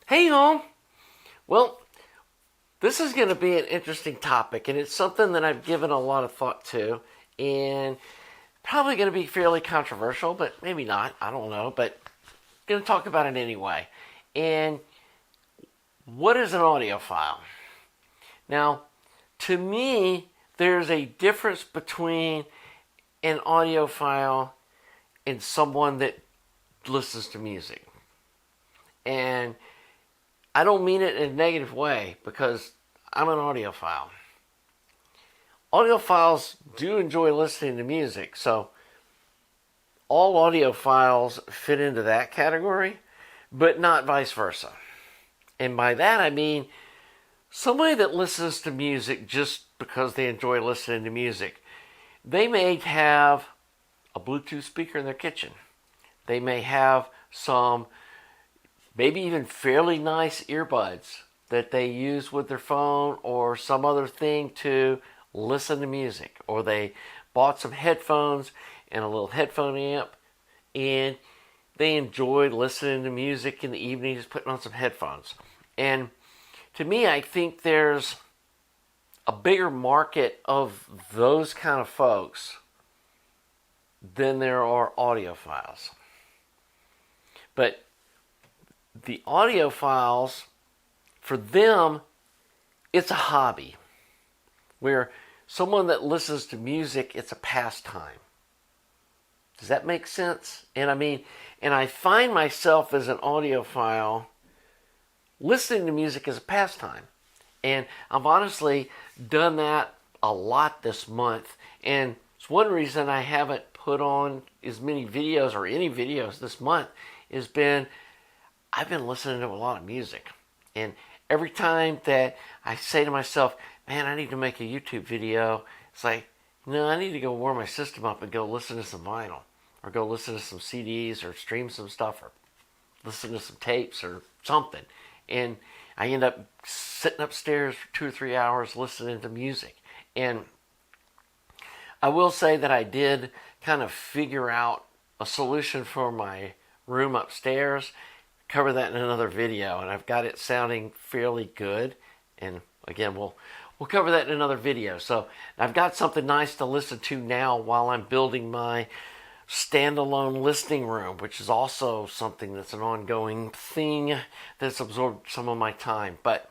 Hey home! Well, this is going to be an interesting topic, and it's something that I've given a lot of thought to, and probably going to be fairly controversial, but maybe not. I don't know, but going to talk about it anyway. And what is an audiophile? Now, to me, there's a difference between an audiophile and someone that listens to music. And I don't mean it in a negative way because I'm an audiophile. Audiophiles do enjoy listening to music, so all audiophiles fit into that category, but not vice versa. And by that I mean somebody that listens to music just because they enjoy listening to music. They may have a Bluetooth speaker in their kitchen. They may have some maybe even fairly nice earbuds that they use with their phone or some other thing to listen to music. Or they bought some headphones and a little headphone amp and they enjoy listening to music in the evening, just putting on some headphones. And to me, I think there's a bigger market of those kind of folks than there are audiophiles. But the audiophiles, for them, it's a hobby. Where someone that listens to music, it's a pastime. Does that make sense? And I find myself as an audiophile listening to music as a pastime. And I've honestly done that a lot this month. And it's one reason I haven't put on as many videos or any videos this month has been I've been listening to a lot of music. And every time that I say to myself, man, I need to make a YouTube video, it's like, no, I need to go warm my system up and go listen to some vinyl. Or go listen to some CDs or stream some stuff or listen to some tapes or something. And I end up sitting upstairs for 2 or 3 hours listening to music. And I will say that I did kind of figure out a solution for my room upstairs. Cover that in another video, and I've got it sounding fairly good. And again, we'll cover that in another video. So I've got something nice to listen to now while I'm building my standalone listening room, which is also something that's an ongoing thing that's absorbed some of my time. But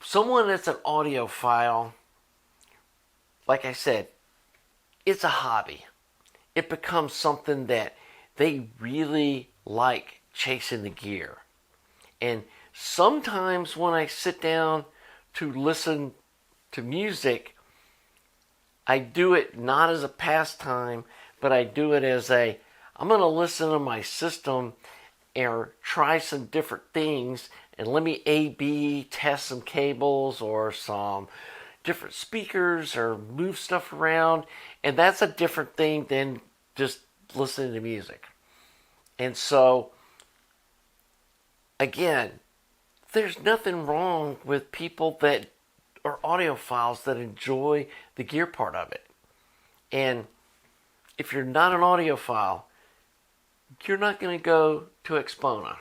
someone that's an audiophile, like I said, it's a hobby. It becomes something that they really like chasing the gear. And sometimes when I sit down to listen to music, I do it not as a pastime, but I do it as I'm going to listen to my system or try some different things and let me A/B test some cables or some different speakers or move stuff around. And that's a different thing than just listening to music. And so, again, there's nothing wrong with people that are audiophiles that enjoy the gear part of it. And if you're not an audiophile, you're not going to go to Expona.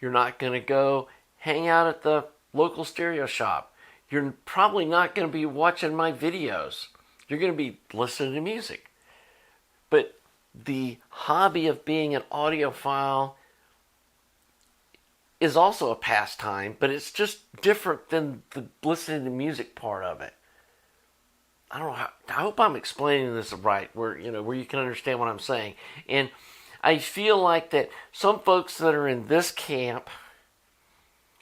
You're not going to go hang out at the local stereo shop. You're probably not going to be watching my videos. You're going to be listening to music. But the hobby of being an audiophile is also a pastime, but it's just different than the listening to music part of it. I don't know how, I hope I'm explaining this right, where you can understand what I'm saying. And I feel like that some folks that are in this camp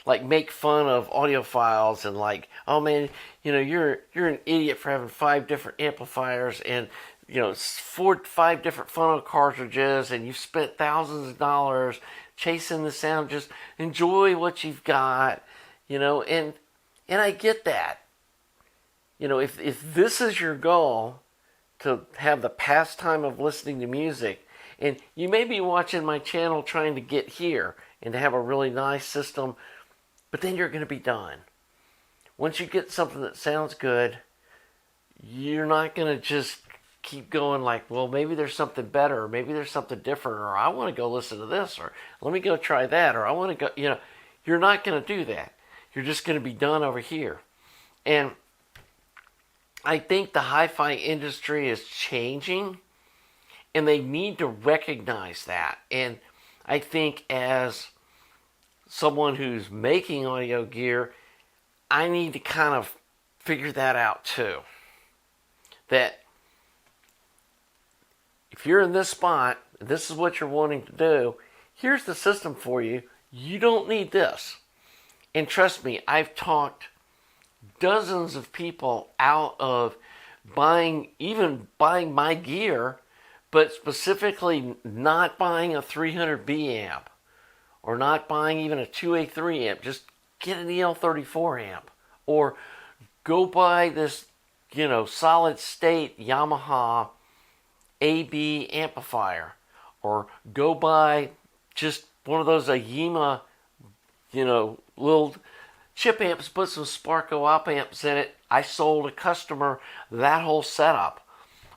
like make fun of audiophiles and like, oh man, you're an idiot for having 5 different amplifiers and 5 different funnel cartridges, and you've spent thousands of dollars chasing the sound. Just enjoy what you've got, and I get that. If this is your goal, to have the pastime of listening to music, and you may be watching my channel trying to get here and to have a really nice system, but then you're going to be done. Once you get something that sounds good, you're not going to just keep going like, well, maybe there's something better, or maybe there's something different, or I want to go listen to this, or let me go try that, or I want to go, you're not going to do that. You're just going to be done over here. And I think the hi-fi industry is changing, and they need to recognize that. And I think as someone who's making audio gear, I need to kind of figure that out too. That if you're in this spot, this is what you're wanting to do, here's the system for you. You don't need this. And trust me, I've talked dozens of people out of buying my gear, but specifically not buying a 300B amp or not buying even a 2A3 amp. Just get an EL34 amp or go buy this, solid state Yamaha AB amplifier, or go buy just one of those AYAMA, little chip amps, put some Sparco op amps in it. I sold a customer that whole setup.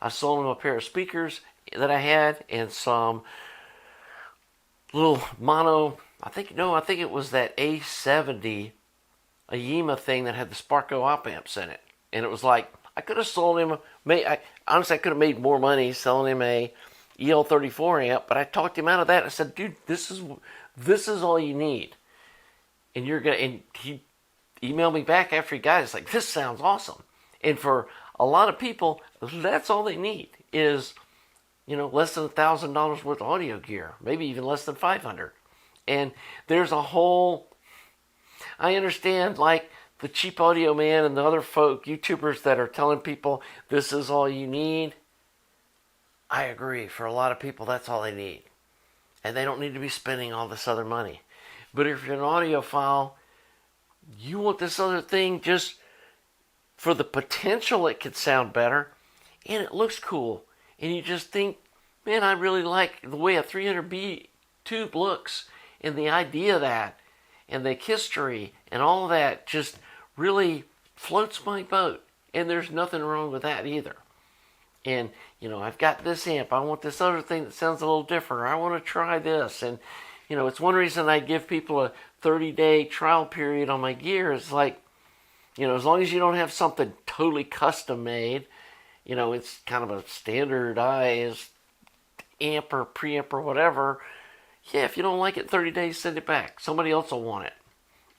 I sold him a pair of speakers that I had and some little mono, I think it was that A70 AYAMA thing that had the Sparco op amps in it. And it was like, I could have sold him, honestly, I could have made more money selling him a EL34 amp, but I talked him out of that. I said, dude, this is all you need. And he emailed me back after he got it. It's like, this sounds awesome. And for a lot of people, that's all they need is, less than $1,000 worth of audio gear, maybe even less than $500. And there's a whole, I understand, like the Cheap Audio Man and the other YouTubers that are telling people this is all you need. I agree. For a lot of people, that's all they need. And they don't need to be spending all this other money. But if you're an audiophile, you want this other thing just for the potential it could sound better, and it looks cool. And you just think, man, I really like the way a 300B tube looks, and the idea of that, and the history, and all of that just really floats my boat. And there's nothing wrong with that either. And, I've got this amp. I want this other thing that sounds a little different. Or I want to try this. And, it's one reason I give people a 30-day trial period on my gear. It's like, as long as you don't have something totally custom made, it's kind of a standardized amp or preamp or whatever. Yeah, if you don't like it 30 days, send it back. Somebody else will want it.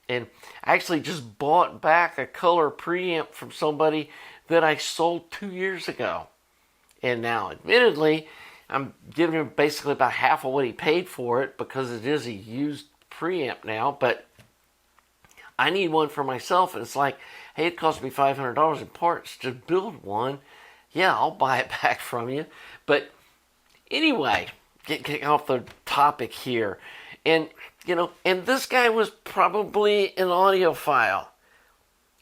And I actually just bought back a color preamp from somebody that I sold 2 years ago. And now, admittedly, I'm giving him basically about half of what he paid for it because it is a used preamp now. But I need one for myself. And it's like, hey, it cost me $500 in parts to build one. Yeah, I'll buy it back from you. But anyway, getting off the topic here. And, and this guy was probably an audiophile.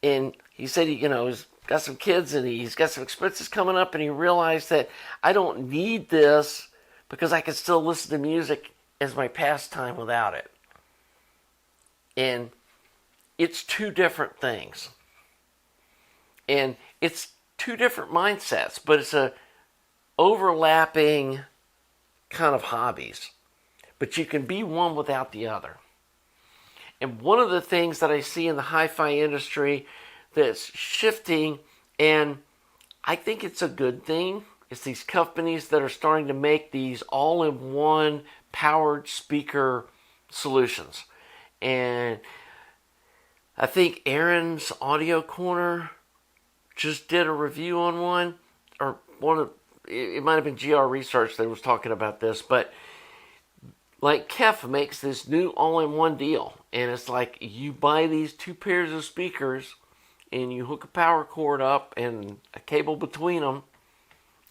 And he said, he's got some kids and he's got some expenses coming up, and he realized that I don't need this because I can still listen to music as my pastime without it. And it's two different things. And it's two different mindsets, but it's a overlapping kind of hobbies. But you can be one without the other. And one of the things that I see in the hi-fi industry that's shifting, and I think it's a good thing, is these companies that are starting to make these all-in-one powered speaker solutions. And I think Aaron's Audio Corner just did a review on one, or it might have been GR Research that was talking about this, but like Kef makes this new all-in-one deal, and it's like you buy these two pairs of speakers and you hook a power cord up and a cable between them,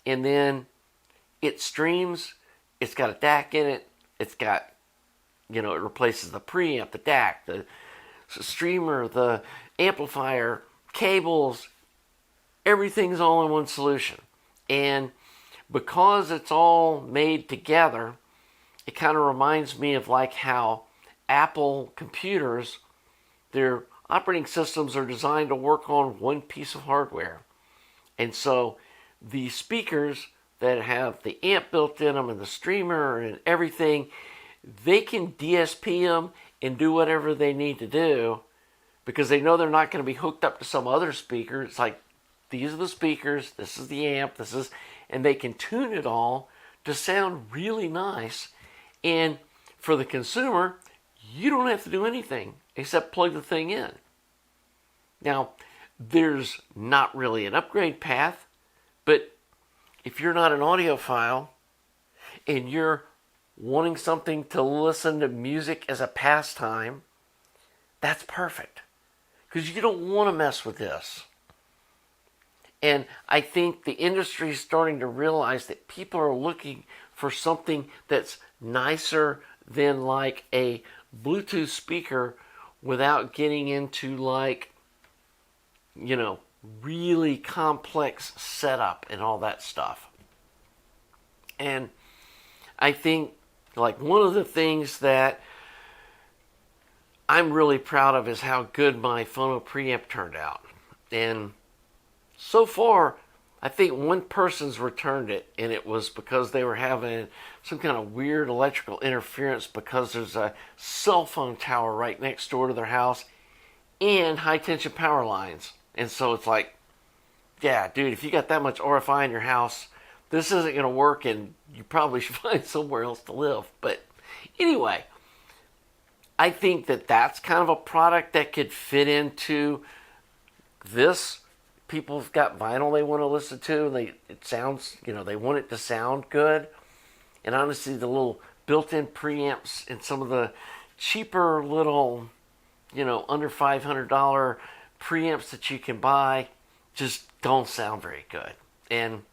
and then it streams. It's got a DAC in it. It's got, it replaces the preamp, the DAC, the streamer, the amplifier, cables. Everything's all in one solution. And because it's all made together, it kind of reminds me of like how Apple computers, their operating systems are designed to work on one piece of hardware. And so the speakers that have the amp built in them and the streamer and everything, they can DSP them and do whatever they need to do because they know they're not going to be hooked up to some other speaker. It's like, these are the speakers, this is the amp, and they can tune it all to sound really nice. And for the consumer, you don't have to do anything except plug the thing in. Now, there's not really an upgrade path, but if you're not an audiophile and you're wanting something to listen to music as a pastime, that's perfect. Because you don't want to mess with this. And I think the industry is starting to realize that people are looking for something that's nicer than like a Bluetooth speaker without getting into like, you know, really complex setup and all that stuff. And I think like one of the things that I'm really proud of is how good my phono preamp turned out. And so far, I think one person's returned it, and it was because they were having some kind of weird electrical interference because there's a cell phone tower right next door to their house and high tension power lines. And so it's like, yeah, dude, if you got that much RFI in your house, this isn't going to work, and you probably should find somewhere else to live. But anyway, I think that that's kind of a product that could fit into this. People've got vinyl they want to listen to, and it sounds, you know, they want it to sound good. And honestly, the little built-in preamps and some of the cheaper little, you know, under $500 preamps that you can buy just don't sound very good. And,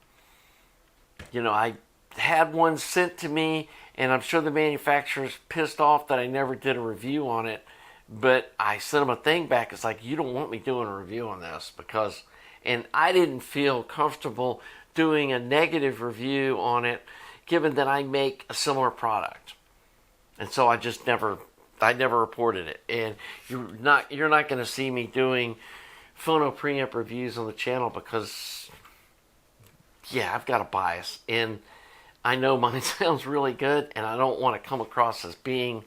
you know, I had one sent to me, and I'm sure the manufacturer's pissed off that I never did a review on it. But I sent them a thing back. It's like, you don't want me doing a review on this because... And I didn't feel comfortable doing a negative review on it, given that I make a similar product. And so I never reported it. And you're not going to see me doing phono preamp reviews on the channel because, yeah, I've got a bias. And I know mine sounds really good, and I don't want to come across as being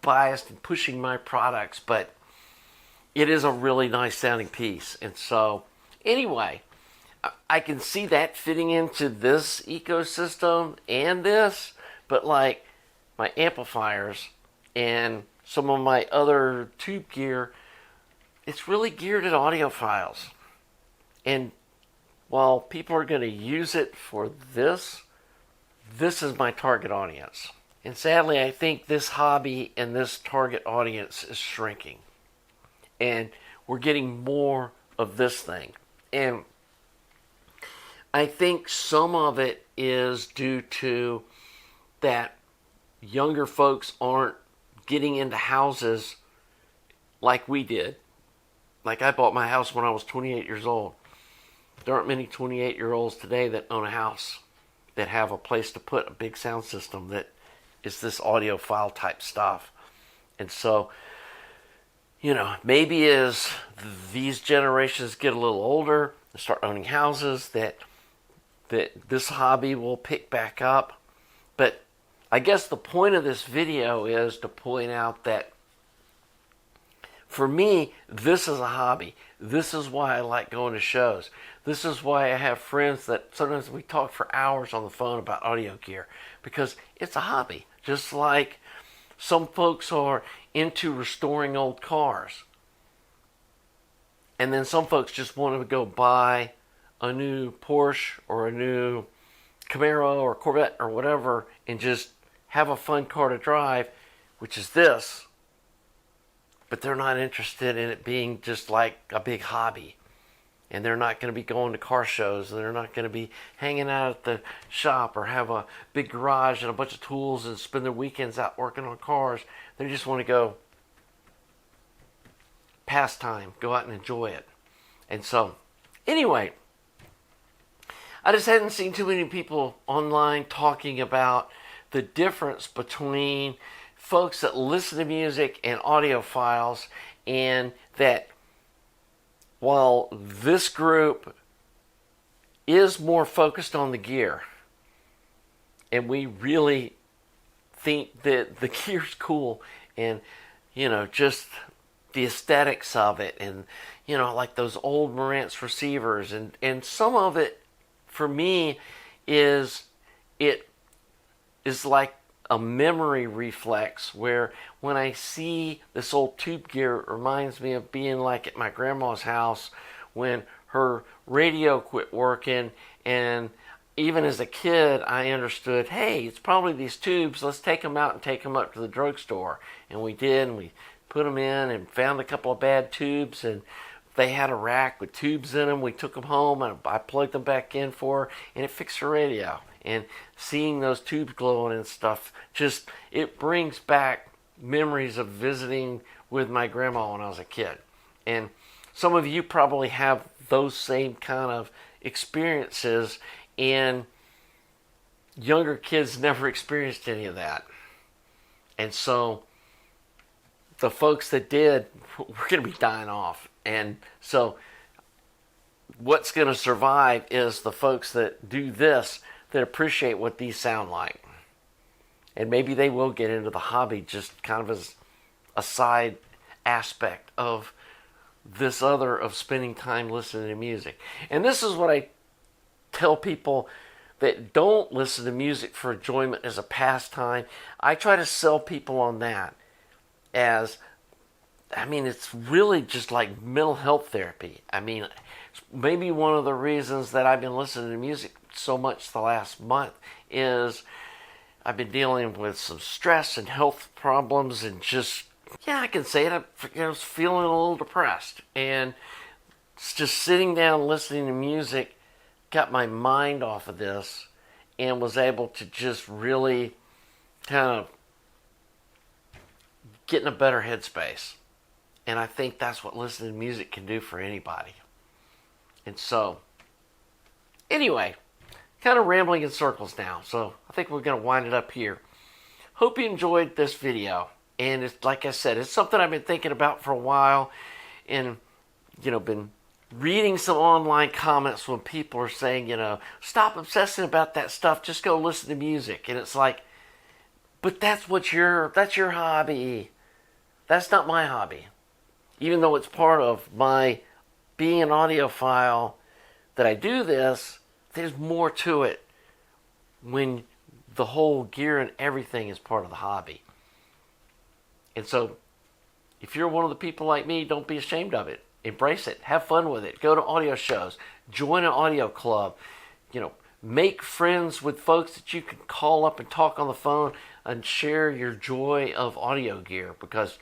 biased and pushing my products, but it is a really nice sounding piece. And so... anyway, I can see that fitting into this ecosystem and this, but like my amplifiers and some of my other tube gear, it's really geared at audiophiles. And while people are going to use it for this is my target audience. And sadly, I think this hobby and this target audience is shrinking. And we're getting more of this thing. And I think some of it is due to that younger folks aren't getting into houses like we did. Like I bought my house when I was 28 years old. There aren't many 28-year-olds today that own a house that have a place to put a big sound system that is this audiophile type stuff. And so, you know, maybe as these generations get a little older and start owning houses, that this hobby will pick back up. But I guess the point of this video is to point out that for me, this is a hobby. This is why I like going to shows. This is why I have friends that sometimes we talk for hours on the phone about audio gear, because it's a hobby. Just like some folks are into restoring old cars. And then some folks just want to go buy a new Porsche or a new Camaro or Corvette or whatever and just have a fun car to drive, which is this. But they're not interested in it being just like a big hobby. And they're not going to be going to car shows. And they're not going to be hanging out at the shop or have a big garage and a bunch of tools and spend their weekends out working on cars. They just want to go pastime, go out and enjoy it. And so, anyway, I just hadn't seen too many people online talking about the difference between folks that listen to music and audiophiles, and that while this group is more focused on the gear. And we really think that the gear's cool, and, you know, just the aesthetics of it, and, you know, like those old Marantz receivers, and some of it for me is, it is like a memory reflex, where when I see this old tube gear, it reminds me of being like at my grandma's house when her radio quit working. And even as a kid, I understood, hey, it's probably these tubes. Let's take them out and take them up to the drugstore. And we did, and we put them in and found a couple of bad tubes, and they had a rack with tubes in them. We took them home, and I plugged them back in for her, and it fixed her radio. And seeing those tubes glowing and stuff, just, it brings back memories of visiting with my grandma when I was a kid. And some of you probably have those same kind of experiences, and younger kids never experienced any of that. And so the folks that did, we're going to be dying off. And so what's going to survive is the folks that do this, that appreciate what these sound like. And maybe they will get into the hobby just kind of as a side aspect of this other, of spending time listening to music. And this is what I tell people that don't listen to music for enjoyment as a pastime. I try to sell people on that as, I mean, it's really just like mental health therapy. I mean, maybe one of the reasons that I've been listening to music so much the last month is I've been dealing with some stress and health problems, and just, yeah, I can say it, I was feeling a little depressed. And just sitting down listening to music got my mind off of this, and was able to just really kind of get in a better headspace. And I think that's what listening to music can do for anybody. And so, anyway, kind of rambling in circles now, so I think we're going to wind it up here. Hope you enjoyed this video. And it's, like I said, it's something I've been thinking about for a while, and, you know, been reading some online comments when people are saying, you know, stop obsessing about that stuff, just go listen to music. And it's like, but that's your hobby. That's not my hobby. Even though it's part of my being an audiophile that I do this, there's more to it when the whole gear and everything is part of the hobby. And so, if you're one of the people like me, don't be ashamed of it. Embrace it. Have fun with it. Go to audio shows. Join an audio club. You know, make friends with folks that you can call up and talk on the phone and share your joy of audio gear, because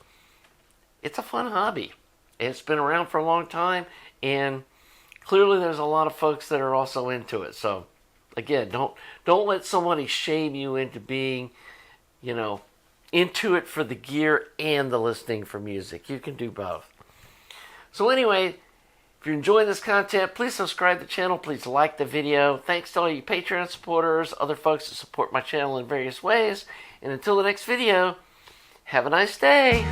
it's a fun hobby. It's been around for a long time, and clearly there's a lot of folks that are also into it. So, again, don't let somebody shame you into being, you know, into it for the gear and the listening for music. You can do both. So anyway, if you're enjoying this content, please subscribe to the channel. Please like the video. Thanks to all you Patreon supporters, other folks that support my channel in various ways. And until the next video, have a nice day.